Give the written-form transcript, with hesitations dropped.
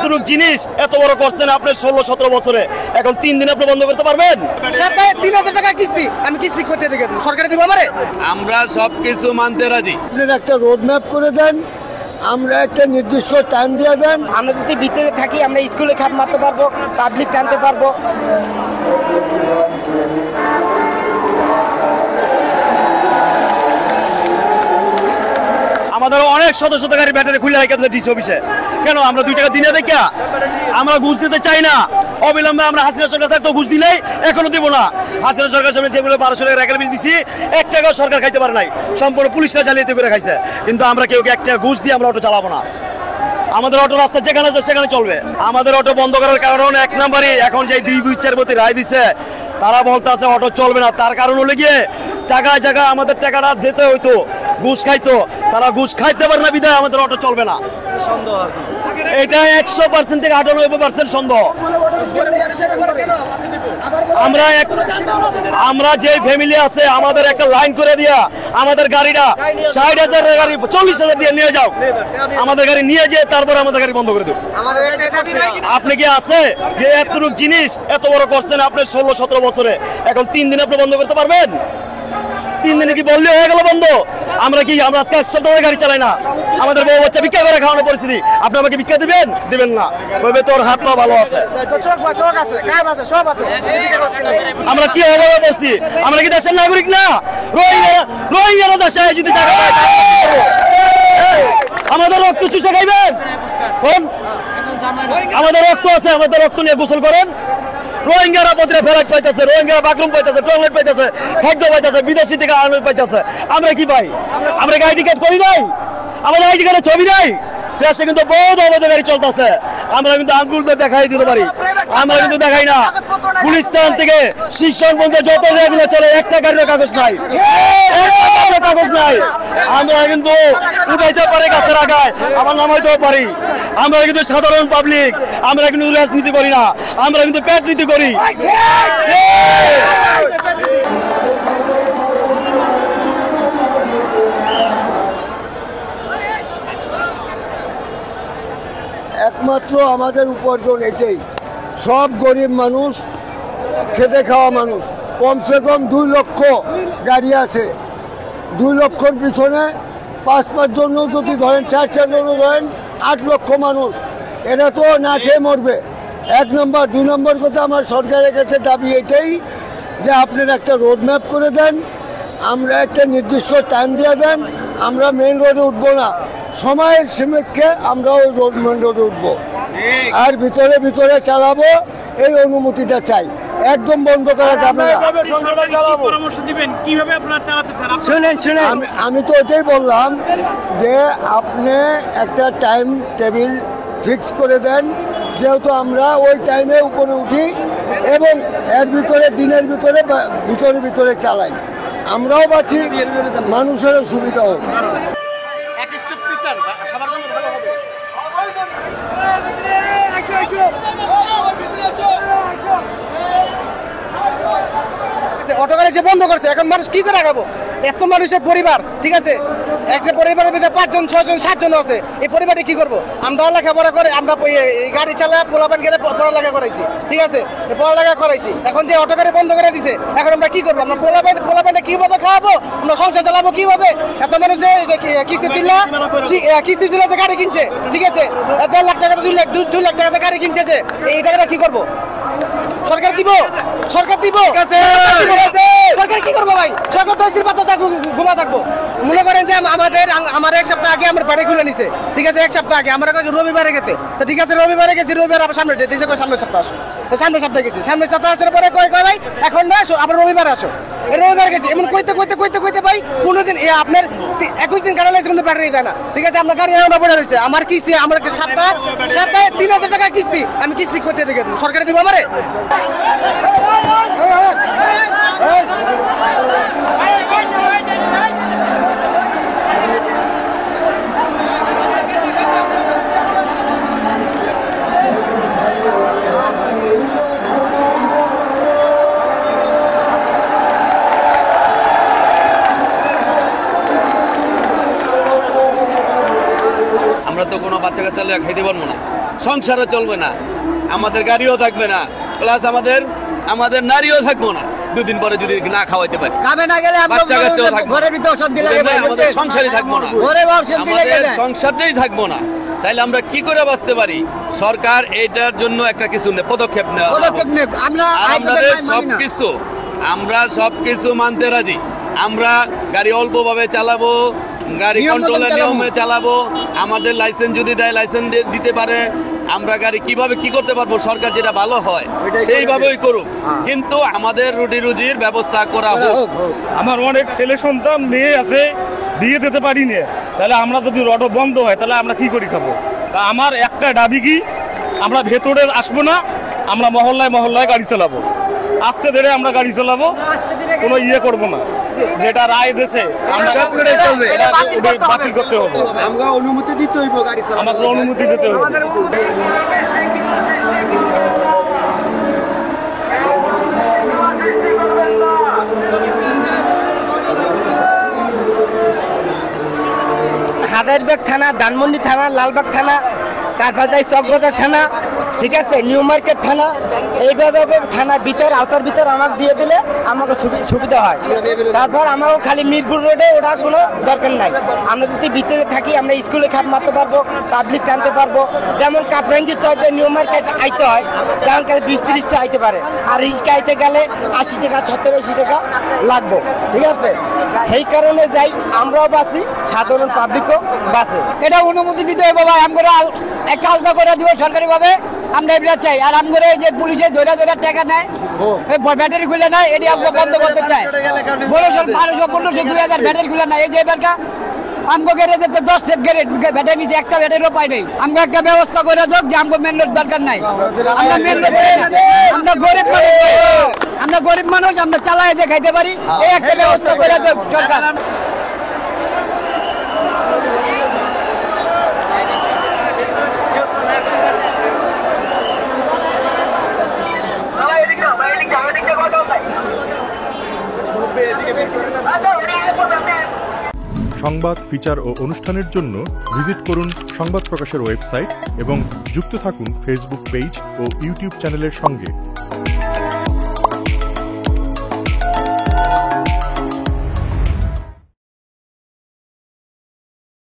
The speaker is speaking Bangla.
এতটুকু জিনিস এত বড় করছেন আপনি 16-17 বছরে, এখন 3 দিন আপনি বন্ধ করতে পারবেন? 3000 টাকা কিস্তি, আমি কিস্তি করতে দেখে সরকারে দিব আমারে। আমরা সবকিছু মানতে রাজি। আপনার একটা রোড ম্যাপ করে দেন, আমরা একটা নির্দিষ্ট টাইম দিয়ে দেন। আমরা যদি ভিতরে থাকি আমরা স্কুলে খাপ মারতে পারবো, পাবলিক টানতে পারবো। আমাদের অনেক শত শত গাড়ি ব্যাটারি খুলে রেখেছে ডিসি অফিসে। কেন? আমরা 2 টাকা দিনে দেখা আমরা ঘুষ দিতে চাই না। অবিলম্বে আমরা হাসিনা সরকার থাকতো ঘুষ দিলেই, এখনো দিব না। হাসিনা সরকার সামনে যেগুলো 1200 টাকা রেখে বিল দিছি, 1 টাকাও সরকার খাইতে পারে নাই, সম্পূর্ণ পুলিশরা জালিয়াতি করে খাইছে। কিন্তু আমরা কেউ 1 টাকা ঘুষ দিয়ে আমরা অটো চালাবো না। আমাদের অটো রাস্তা যেখানে আছে সেখানে চলবে। আমাদের অটো বন্ধ করার কারণ 1 নম্বরই এখন যে 2 বিচারপতি রায় দিছে, তারা বলতে আছে অটো চলবে না। তার কারণ হলে গিয়ে জায়গায় জায়গায় আমাদের টাকাটা দিতে হইতো, ঘুষ খাইতো, তারা ঘুষ খাইতে পারে না বিধায় আমাদের অটো চলবে না। এটা 100% থেকে 98% সন্দেহ। আমরা যে ফ্যামিলি আছে আমাদের একটা লাইন করে দিয়া আমাদের গাড়িটা 60,000 গাড়ি 40,000 দিয়ে নিয়ে যাও, আমাদের গাড়ি নিয়ে যেয়ে তারপর আমাদের গাড়ি বন্ধ করে দেব। আপনি কি আছে যে এতটুকু জিনিস এত বড় করছেন আপনি 16-17 বছরে, এখন 3 দিন আপনি বন্ধ করতে পারবেন? 3 দিনে কি বললে হয়ে গেল বন্ধ? আমরা আজকে 1 সপ্তাহ গাড়ি চালাই না, আমাদের বউ বাচ্চা ভিক্ষা করে খাওয়ানোর পরিস্থিতি। আপনি আমাকে ভিক্ষা দিবেন? দিবেন না, বলবে তোর হাত পা ভালো আছে। আমরা কি অভাবে বলছি? আমরা কি দেশের নাগরিক না? রোহিঙ্গারা দেশে যদি টাকা পায় আমাদের রক্ত চুষে খাইবেন? আমাদের রক্ত আছে, আমাদের রক্ত নিয়ে গোসল করেন। রোহিঙ্গারা পত্রে ফেরাক পাইতেছে, রোহিঙ্গারা বাথরুম পাইতেছে, টয়লেট পাইতেছে, খাদ্য পাইতেছে, বিদেশি থেকে আনন্দ পাইতেছে। আমরা কি পাই? আমরা কি আইডি কার্ড করি নাই? আমাদের আইডি কার্ডে ছবি নাই? দেশে কিন্তু বহুত আমাদের গাড়ি চলতেছে, আমরা কিন্তু আঙ্গুলতে দেখাই দিতে পারি, আমরা কিন্তু দেখাই না। পুলিশ স্থান থেকে শিক্ষণ পর্যন্ত যত রেগুলো চলে, একটা গাড়ির কাগজ নাই, কাগজ নাই। আমরা কিন্তু উঠাইতে পারি গাছের আগায়, আমার নামাইতেও পারি। আমরা কিন্তু সাধারণ পাবলিক, আমরা কিন্তু রাজনীতি করি না, আমরা কিন্তু পেট নীতি করি। একমাত্র আমাদের উপার্জন এটাই। সব গরিব মানুষ, খেটে খাওয়া মানুষ, কমসে কম 2 লক্ষ গাড়ি আছে। 2 লক্ষর পিছনে 5-5 জন যদি ধরেন, 4-4 জন ধরেন, 8 লক্ষ মানুষ। এরা তো না খেয়ে মরবে। 1 নম্বর। 2 নম্বর কথা, আমার সরকারের কাছে দাবি এটাই যে আপনার একটা রোড ম্যাপ করে দেন, আমরা একটা নির্দিষ্ট টাইম দিয়ে দেন। আমরা মেন রোডে উঠবো না, সময়ের সীমাকে আমরা ওই মেন রোডে উঠবো, আর ভিতরে ভিতরে চালাবো, এই অনুমতিটা চাই। একদম বন্ধ করা যাবে না। আমি তো ওটাই বললাম যে আপনি একটা টাইম টেবিল ফিক্স করে দেন, যেহেতু আমরা ওই টাইমে উপরে উঠি এবং এর ভিতরে দিনের ভিতরে ভিতরে চালাই, আমরাও বাঁচি, মানুষেরও সুবিধা হোক। অটো গাড়ি যে বন্ধ করছে, এখন মানুষ কি করে আগাবো? এত মানুষের পরিবার, ঠিক আছে, একটা পরিবারের ভিতরে 5 জন 6 জন 7 জন আছে, এই পরিবারে কি করবো? আমরা লেখাপড়া করে, আমরা গাড়ি চালায় পোলাপান গেলে পড়ালেখা করাইছি, ঠিক আছে, পড়ালেখা করাইছি। এখন যে অটো গাড়ি বন্ধ করে দিছে, এখন আমরা কি করবো? আমরা পোলাপানটা কিভাবে খাওয়াবো? আমরা সংসার চালাবো কিভাবে? এত মানুষ যে কিস্তি তুলে যে গাড়ি কিনছে, ঠিক আছে, 1.5 লাখ টাকা 2 লাখ টাকাতে গাড়ি কিনছে, যে এই টাকাটা কি করবো? সরকার দিব, সরকার দিব, সরকার কি করবো ভাই? সরকার তো পাতা থাকবো, ঘুমা থাকবো। মনে করেন যে আমার 1 সপ্তাহ আগে আমার বাড়ি খুলে নিছে, ঠিক আছে, 1 সপ্তাহ আগে আমরা রবিবারে গেতে, তো ঠিক আছে, রবিবারে গেছি, রবিবার আবার সামনে দিয়েছে, সামনের সপ্তাহ আসো, সামনের সপ্তাহে গেছি, সামনের সপ্তাহ আসার পরে কয় ভাই এখন না আসো, আবার রবিবার আসো, রবিবার গেছি, এমন কইতে ভাই 15 দিন, আপনার 21 দিন কাটা লাগছে, কিন্তু ব্যাটারি দেয় না, ঠিক আছে, আপনার গাড়ি এখনো পড়ে রয়েছে। আমার কিস্তি, আমার সপ্তাহে 3000 টাকা কিস্তি, আমি কিস্তি করতে দেখে সরকারে দিব আমারে। আমরা তো কোনো বাচ্চা কাচ্চা খাইতে পারবো না। সংসারও চলবে না, আমাদের গাড়িও থাকবে না, প্লাস আমাদের নারীও থাকবো না। দুদিন পরে যদি না খাওয়াইতে পারি, কামে না গেলে আমরা বাচ্চা কাচ্চাও থাকবো না। ঘরের ভিতর অশান্তি লাগে ভাই, আমাদের সংসারই থাকবো না, ঘরে অশান্তি লাগে আমাদের যায়। সংসারটাই থাকবো না। তাইলে আমরা কি করে বাঁচতে পারি? সরকার এইটার জন্য একটা কিছু পদক্ষেপ নেওয়া পদক্ষেপ নেই, আমরা আর আইনের আমাদের মানি না। আমরা সবকিছু মানতে রাজি। আমরা গাড়ি অল্পভাবে চালাবো, গাড়ি নিয়ম মতন কন্ট্রোলের চালাবো। নিয়মে চালাবো। আমাদের লাইসেন্স যদি দেয়, লাইসেন্স দিতে পারে। আমরা গাড়ি কিভাবে কি করতে পারবো, সরকার যেটা ভালো হয় ওইটাই করে সেইভাবেই দেয়। করুক, কিন্তু আমাদের রুটি রুজির ব্যবস্থা করা হোক। হোক, হোক। আমার অনেক ছেলে সন্তান মেয়ে আছে, বিয়ে দিতে পারি না। তাহলে আমরা যদি অটো বন্ধ হয় তাহলে আমরা কি করে খাবো? তা আমার একটা দাবি কি, আমরা ভেতরে আসবো না, আমরা মহল্লায় মহল্লায় গাড়ি চালাবো, আস্তে ধীরে আমরা গাড়ি চালাবো, কোনো ইয়ে করবো না। যেটা রায় দেশে আমরা এটা বাতিল করতে হবে, আমরা অনুমতি দিতে হইব গাড়ি চালানোর। আমাকে অনুমতি দিতে হবে। হাজারবাগ থানা, ধানমন্ডি থানা, লালবাগ থানা, তারপর যাই চকবাজার থানা, ঠিক আছে, নিউ মার্কেট থানা, এইভাবে থানার ভিতর আওতার ভিতর আমাকে দিয়ে দিলে আমাকে সুবিধা হয়। তারপর আমাকে খালি মিরপুর রোডে ওঠার কোনো দরকার নাই। আমরা যদি ভিতরে থাকি আমরা স্কুলে খাপ মারতে পারবো, পাবলিক টানতে পারবো। যেমন কাপড়াঙ্গি চড়তে নিউ মার্কেট আইতে হয়, কারণ 20-30টা আইতে পারে, আর রিক্সা আইতে গেলে 80 টাকা 70-80 টাকা লাগবো, ঠিক আছে। সেই কারণে যাই, আমরাও বাঁচি, সাধারণ পাবলিকও বাঁচে। এটা অনুমতি দিতে হবে ভাই, আমরা একটা আলাদা করে দিব সরকারি ভাবে, আমরা এটা চাই। আর আমরা এই যে পুলিশে ধরে টাকা নেয়, ব্যাটারি খুলে নেয়, এটি আমরা বন্ধ করতে চাই। 1200-1500-2000 ব্যাটারি খুলে নেয়। এই যে এবারকা আমগো গ্যারেজে তো 10 সেট ব্যাটারি নিচে, একটা ব্যাটারিও পাই নাই। আমরা একটা ব্যবস্থা করে দেখ যে আমগো মেন রোড দরকার নাই, আমরা মেন রোড আমরা গরিব মানুষ, আমরা গরিব মানুষ, আমরা চালায় যে খাইতে পারি, এই একটা ব্যবস্থা করে দেখ সরকার। সংবাদ, ফিচার ও অনুষ্ঠানের জন্য ভিজিট করুন সংবাদ প্রকাশের ওয়েবসাইট এবং যুক্ত থাকুন ফেসবুক পেজ ও ইউটিউব চ্যানেলের সঙ্গে।